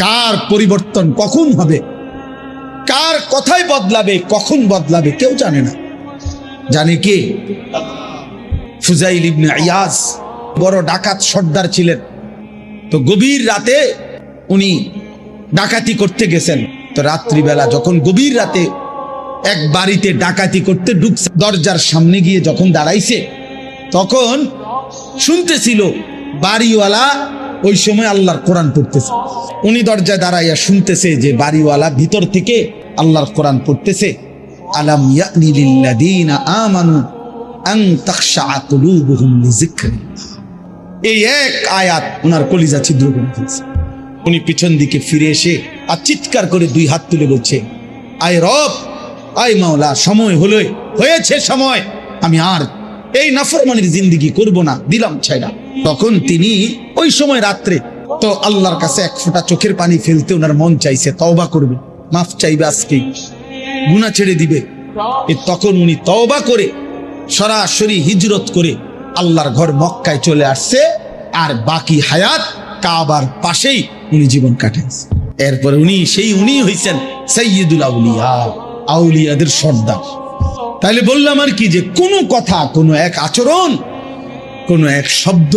কার পরিবর্তন কখন হবে, কার কথাই বদলাবে, কখন বদলাবে কেউ জানে না। জানে কে? ফুজাইল ইবনে ইয়াজ বড় ডাকাত সর্দার ছিলেন। তো গভীর রাতে উনি ডাকাতি করতে গেছেন। তো রাত্রিবেলা যখন গভীর রাতে এক বাড়িতে ডাকাতি করতে ঢুকছে, দরজার সামনে গিয়ে যখন দাঁড়াইছে তখন শুনতেছিল বাড়িওয়ালা ওই সময় আল্লাহর কোরআন পড়তেছে। উনি দরজায় দাঁড়াইয়া শুনতেছে যে বাড়িওয়ালা ভিতর থেকে আল্লাহর কোরআন পড়তেছে, আলাম ইয়ানি লিল্লাযীনা আমানু আন তাখশা কুলুবুহুম লিযিকরিল্লাহ। এই এক আয়াত ওনার কলিজা ছিদ্র করে ফেলছে। উনি পিছন দিকে ফিরে এসে আর চিৎকার করে দুই হাত তুলে বলছে, আয় রব, আয় মাওলা, সময় হলো, হয়েছে সময়, আমি আর এই নাফরমানির জিন্দেগি করব না, দিলাম ছাইড়া। তখন তিনি ওই সময় রাত্রে তো আল্লাহর কাছে এক ফোঁটা চোখের পানি ফেলতে ওনার মন চাইছে, তওবা করবে, মাফ চাইবে, আজকে গুনাহ ছেড়ে দিবে। তখন উনি তওবা করে সরাসরি হিজরত করে আল্লাহর ঘর মক্কায় চলে আসছে, আর বাকি হায়াত কাবার পাশেই উনি জীবন কাটাইছে। এরপরে উনি হইছেন সাইয়্যিদুল আউলিয়া, আউলিয়াদের সর্দার। তাহলে বললাম আর কি, যে কোনো কথা, কোনো এক আচরণ, কোনো এক শব্দ